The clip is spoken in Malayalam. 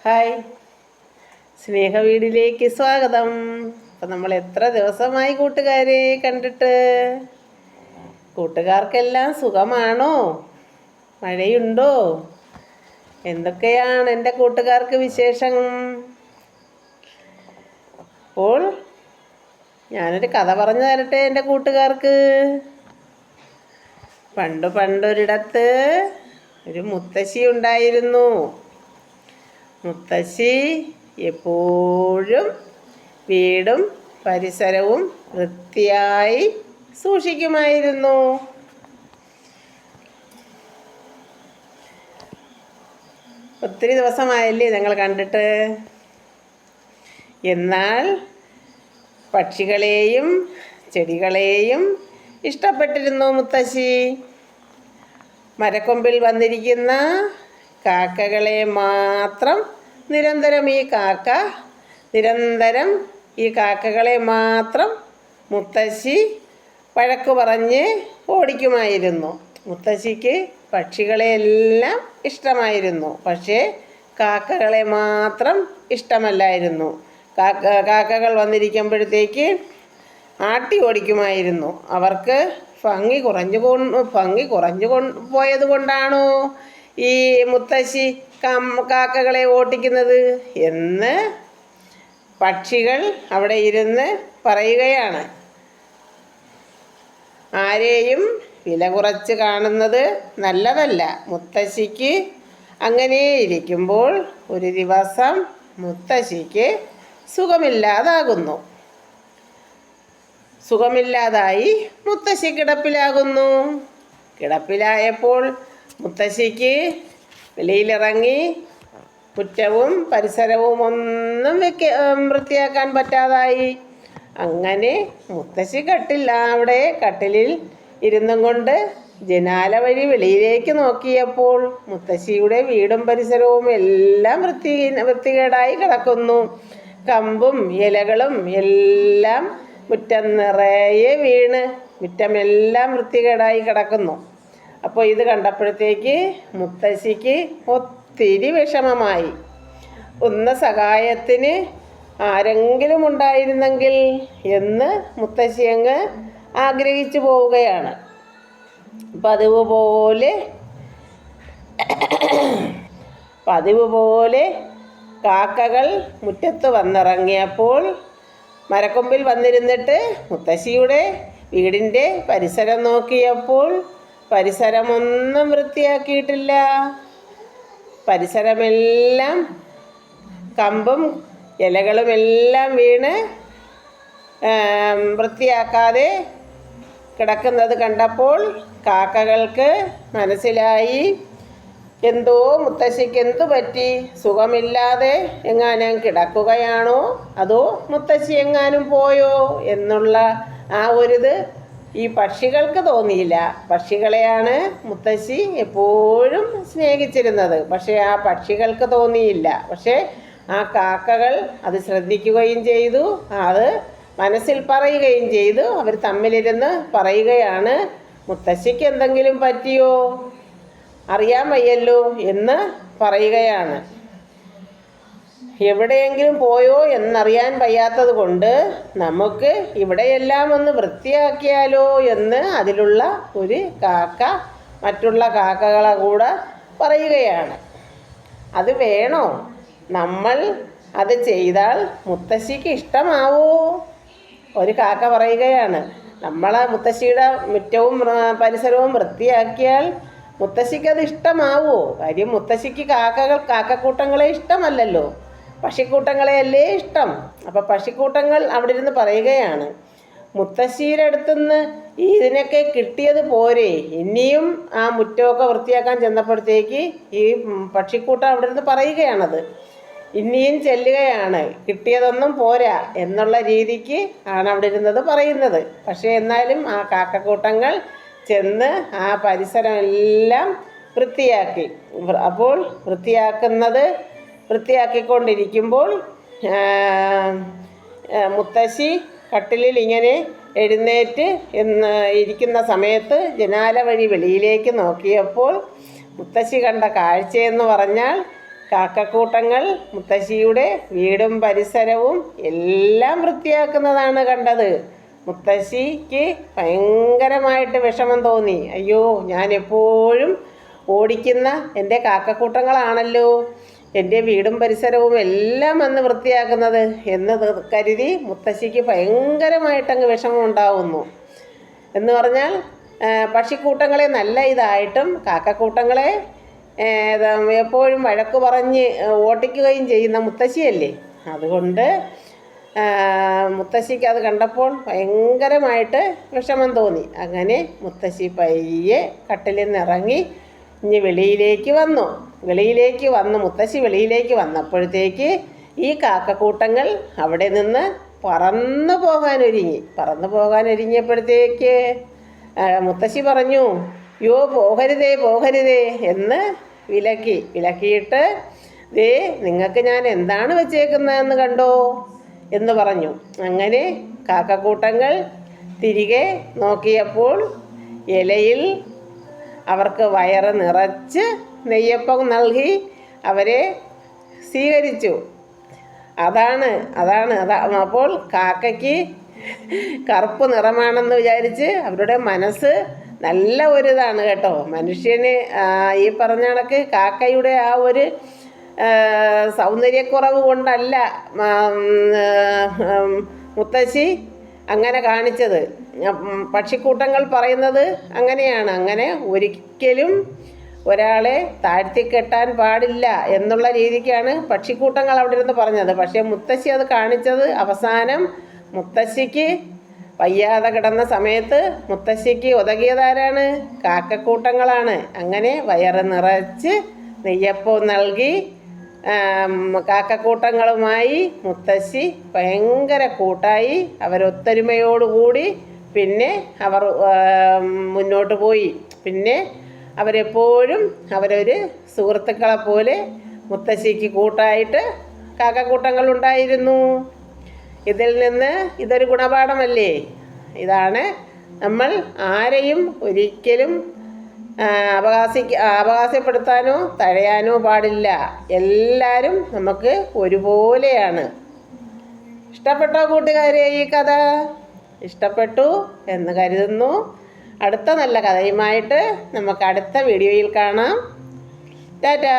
ഹായ്, സ്നേഹ വീടിലേക്ക് സ്വാഗതം. അപ്പം നമ്മൾ എത്ര ദിവസമായി കൂട്ടുകാരെ കണ്ടിട്ട്? കൂട്ടുകാർക്കെല്ലാം സുഖമാണോ? മഴയുണ്ടോ? എന്തൊക്കെയാണ് എൻ്റെ കൂട്ടുകാർക്ക് വിശേഷം? അപ്പോൾ ഞാനൊരു കഥ പറഞ്ഞു തരട്ടെ എൻ്റെ കൂട്ടുകാർക്ക്. പണ്ടൊരിടത്ത് ഒരു മുത്തശ്ശി ഉണ്ടായിരുന്നു. മുത്തശ്ശി എപ്പോഴും വീടും പരിസരവും വൃത്തിയായി സൂക്ഷിക്കുമായിരുന്നു. ഒത്തിരി ദിവസമായല്ലേ ഞങ്ങൾ കണ്ടിട്ട്? എന്നാൽ പക്ഷികളെയും ചെടികളെയും ഇഷ്ടപ്പെട്ടിരുന്നു മുത്തശ്ശി. മരക്കൊമ്പിൽ വന്നിരിക്കുന്ന കാക്കകളെ മാത്രം നിരന്തരം ഈ കാക്കകളെ മാത്രം മുത്തശ്ശി വഴക്ക് പറഞ്ഞ് ഓടിക്കുമായിരുന്നു. മുത്തശ്ശിക്ക് പക്ഷികളെയെല്ലാം ഇഷ്ടമായിരുന്നു, പക്ഷേ കാക്കകളെ മാത്രം ഇഷ്ടമല്ലായിരുന്നു. കാക്കകൾ വന്നിരിക്കുമ്പോഴത്തേക്ക് ആട്ടി ഓടിക്കുമായിരുന്നു. അവർക്ക് ഭംഗി കുറഞ്ഞു പോയത് കൊണ്ടാണോ ഈ മുത്തശ്ശി കാക്കകളെ ഓട്ടിക്കുന്നത് എന്ന് പക്ഷികൾ അവിടെ ഇരുന്ന് പറയുകയാണ്. ആരെയും വില കുറച്ച് കാണുന്നത് നല്ലതല്ല. മുത്തശ്ശിക്ക് അങ്ങനെ ഇരിക്കുമ്പോൾ ഒരു ദിവസം മുത്തശ്ശിക്ക് സുഖമില്ലാതായി മുത്തശ്ശി കിടപ്പിലാകുന്നു. കിടപ്പിലായപ്പോൾ മുത്തശ്ശിക്ക് വെളിയിലിറങ്ങി മുറ്റവും പരിസരവും ഒന്നും വൃത്തിയാക്കാൻ പറ്റാതായി. അങ്ങനെ മുത്തശ്ശി കട്ടിലിൽ ഇരുന്നും കൊണ്ട് ജനാല വഴി വെളിയിലേക്ക് നോക്കിയപ്പോൾ മുത്തശ്ശിയുടെ വീടും പരിസരവും എല്ലാം വൃത്തികേടായി കിടക്കുന്നു. കമ്പും ഇലകളും എല്ലാം മുറ്റം നിറയെ വീണ് മുറ്റമെല്ലാം വൃത്തികേടായി കിടക്കുന്നു. അപ്പോൾ ഇത് കണ്ടപ്പോഴത്തേക്ക് മുത്തശ്ശിക്ക് ഒത്തിരി വിഷമമായി. ഒന്ന് സഹായത്തിന് ആരെങ്കിലും ഉണ്ടായിരുന്നെങ്കിൽ എന്ന് മുത്തശ്ശി അങ്ങ് ആഗ്രഹിച്ചു പോവുകയാണ്. പതിവ് പോലെ കാക്കകൾ മുറ്റത്ത് വന്നിറങ്ങിയപ്പോൾ മരക്കൊമ്പിൽ വന്നിരുന്നിട്ട് മുത്തശ്ശിയുടെ വീടിൻ്റെ പരിസരം നോക്കിയപ്പോൾ പരിസരമൊന്നും വൃത്തിയാക്കിയിട്ടില്ല. പരിസരമെല്ലാം കമ്പും ഇലകളും എല്ലാം വീണ് വൃത്തിയാക്കാതെ കിടക്കുന്നത് കണ്ടപ്പോൾ കാക്കകൾക്ക് മനസ്സിലായി, എന്തോ മുത്തശ്ശിക്ക് എന്തു പറ്റി? സുഖമില്ലാതെ എങ്ങാനും കിടക്കുകയാണോ, അതോ മുത്തശ്ശി എങ്ങാനും പോയോ എന്നുള്ള ആ ഒരിത് ഈ പക്ഷികൾക്ക് തോന്നിയില്ല. പക്ഷികളെയാണ് മുത്തശ്ശി എപ്പോഴും സ്നേഹിച്ചിരുന്നത്, പക്ഷേ ആ പക്ഷികൾക്ക് തോന്നിയില്ല. പക്ഷേ ആ കാക്കകൾ അത് ശ്രദ്ധിക്കുകയും ചെയ്തു, അത് മനസ്സിൽ പറയുകയും ചെയ്തു. അവർ തമ്മിലിരുന്ന് പറയുകയാണ്, മുത്തശ്ശിക്ക് എന്തെങ്കിലും പറ്റിയോ, അറിയാൻ വയ്യല്ലോ എന്ന് പറയുകയാണ്. എവിടെയെങ്കിലും പോയോ എന്നറിയാൻ വയ്യാത്തത് കൊണ്ട് നമുക്ക് ഇവിടെയെല്ലാം ഒന്ന് വൃത്തിയാക്കിയാലോ എന്ന് അതിലുള്ള ഒരു കാക്ക മറ്റുള്ള കാക്കകളെ കൂടെ പറയുകയാണ്. അത് വേണോ? നമ്മൾ അത് ചെയ്താൽ മുത്തശ്ശിക്ക് ഇഷ്ടമാവോ? ഒരു കാക്ക പറയുകയാണ്, മുത്തശ്ശിയുടെ മുറ്റവും പരിസരവും വൃത്തിയാക്കിയാൽ മുത്തശ്ശിക്കത് ഇഷ്ടമാവോ? കാര്യം മുത്തശ്ശിക്ക് കാക്കക്കൂട്ടങ്ങളെ ഇഷ്ടമല്ലല്ലോ, പക്ഷിക്കൂട്ടങ്ങളെയല്ലേ ഇഷ്ടം. അപ്പം പക്ഷിക്കൂട്ടങ്ങൾ അവിടെ ഇരുന്ന് പറയുകയാണ്, മുത്തശ്ശിയുടെ അടുത്തുനിന്ന് ഇതിനൊക്കെ കിട്ടിയത് പോരെ? ഇനിയും ആ മുറ്റമൊക്കെ വൃത്തിയാക്കാൻ ചെന്നപ്പോഴത്തേക്ക് ഈ പക്ഷിക്കൂട്ടം അവിടെ ഇരുന്ന് പറയുകയാണത്, ഇനിയും ചെല്ലുകയാണ്, കിട്ടിയതൊന്നും പോരാ എന്നുള്ള രീതിക്ക് ആണ് അവിടെ ഇരുന്നത് പറയുന്നത്. പക്ഷേ എന്നാലും ആ കാക്കക്കൂട്ടങ്ങൾ ചെന്ന് ആ പരിസരം എല്ലാം വൃത്തിയാക്കി. അപ്പോൾ വൃത്തിയാക്കിക്കൊണ്ടിരിക്കുമ്പോൾ മുത്തശ്ശി കട്ടിലിൽ ഇങ്ങനെ എഴുന്നേറ്റ് ഇരിക്കുന്ന സമയത്ത് ജനാല വഴി വെളിയിലേക്ക് നോക്കിയപ്പോൾ മുത്തശ്ശി കണ്ട കാഴ്ചയെന്ന് പറഞ്ഞാൽ കാക്കക്കൂട്ടങ്ങൾ മുത്തശ്ശിയുടെ വീടും പരിസരവും എല്ലാം വൃത്തിയാക്കുന്നതാണ് കണ്ടത്. മുത്തശ്ശിക്ക് ഭയങ്കരമായിട്ട് വിഷമം തോന്നി. അയ്യോ, ഞാൻ എപ്പോഴും ഓടിക്കുന്ന എൻ്റെ കാക്കക്കൂട്ടങ്ങളാണല്ലോ എൻ്റെ വീടും പരിസരവും എല്ലാം വന്ന് വൃത്തിയാക്കുന്നത് എന്ന് കരുതി മുത്തശ്ശിക്ക് ഭയങ്കരമായിട്ടങ്ങ് വിഷമം ഉണ്ടാവുന്നു. എന്ന് പറഞ്ഞാൽ പക്ഷിക്കൂട്ടങ്ങളെ നല്ല ഇതായിട്ടും കാക്കക്കൂട്ടങ്ങളെ എപ്പോഴും വഴക്ക് പറഞ്ഞ് ഓട്ടിക്കുകയും ചെയ്യുന്ന മുത്തശ്ശിയല്ലേ. അതുകൊണ്ട് മുത്തശ്ശിക്ക് അത് കണ്ടപ്പോൾ ഭയങ്കരമായിട്ട് വിഷമം തോന്നി. അങ്ങനെ മുത്തശ്ശി പയ്യെ കട്ടിലിൽ നിന്ന് ഇറങ്ങി ഇനി വെളിയിലേക്ക് വന്നു. മുത്തശ്ശി വെളിയിലേക്ക് വന്നപ്പോഴത്തേക്ക് ഈ കാക്കക്കൂട്ടങ്ങൾ അവിടെ നിന്ന് പറന്നു പോകാനൊരുങ്ങിയപ്പോഴത്തേക്ക് മുത്തശ്ശി പറഞ്ഞു, യോ പോകരുതേ എന്ന് വിലക്കിയിട്ട്, ദേ നിങ്ങൾക്ക് ഞാൻ എന്താണ് വെച്ചേക്കുന്നതെന്ന് കണ്ടോ എന്ന് പറഞ്ഞു. അങ്ങനെ കാക്കക്കൂട്ടങ്ങൾ തിരികെ നോക്കിയപ്പോൾ ഇലയിൽ അവർക്ക് വയറ് നിറച്ച് നെയ്യപ്പം നൽകി അവരെ സ്വീകരിച്ചു. അതാണ്. അപ്പോൾ കാക്കയ്ക്ക് കറുപ്പ് നിറമാണെന്ന് വിചാരിച്ച് അവരുടെ മനസ്സ് നല്ല ഒരിതാണ് കേട്ടോ. മനുഷ്യന് ഈ പറഞ്ഞ കണക്ക് കാക്കയുടെ ആ ഒരു സൗന്ദര്യക്കുറവ് കൊണ്ടല്ല മുത്തശ്ശി അങ്ങനെ കാണിച്ചത്. പക്ഷിക്കൂട്ടങ്ങൾ പറയുന്നത് അങ്ങനെയാണ്. അങ്ങനെ ഒരിക്കലും ഒരാളെ താഴ്ത്തിക്കെട്ടാൻ പാടില്ല എന്നുള്ള രീതിക്കാണ് പക്ഷിക്കൂട്ടങ്ങൾ അവിടെ ഇരുന്ന് പറഞ്ഞത്. പക്ഷേ മുത്തശ്ശി അത് കാണിച്ചത് അവസാനം മുത്തശ്ശിക്ക് വയ്യാതെ കിടന്ന സമയത്ത് മുത്തശ്ശിക്ക് ഉതകിയതാരാണ്? കാക്കക്കൂട്ടങ്ങളാണ്. അങ്ങനെ വയറ് നിറച്ച് നെയ്യപ്പം നൽകി കാക്കക്കൂട്ടങ്ങളുമായി മുത്തശ്ശി ഭയങ്കര കൂട്ടായി. അവരൊത്തൊരുമയോടുകൂടി പിന്നെ അവർ മുന്നോട്ട് പോയി. പിന്നെ അവരെപ്പോഴും അവരൊരു സുഹൃത്തുക്കളെ പോലെ മുത്തശ്ശിക്ക് കൂട്ടായിട്ട് കാക്കക്കൂട്ടങ്ങളുണ്ടായിരുന്നു. ഇതിൽ നിന്ന് ഇതൊരു ഗുണപാഠമല്ലേ? ഇതാണ്, നമ്മൾ ആരെയും ഒരിക്കലും അവകാശപ്പെടുത്താനോ തഴയാനോ പാടില്ല. എല്ലാവരും നമുക്ക് ഒരുപോലെയാണ്. ഇഷ്ടപ്പെട്ടോ കൂട്ടുകാരെ ഈ കഥ? ഇഷ്ടപ്പെട്ടു എന്ന് കരുതുന്നു. അടുത്ത നല്ല കഥയുമായിട്ട് നമുക്ക് അടുത്ത വീഡിയോയിൽ കാണാം. ടാറ്റാ.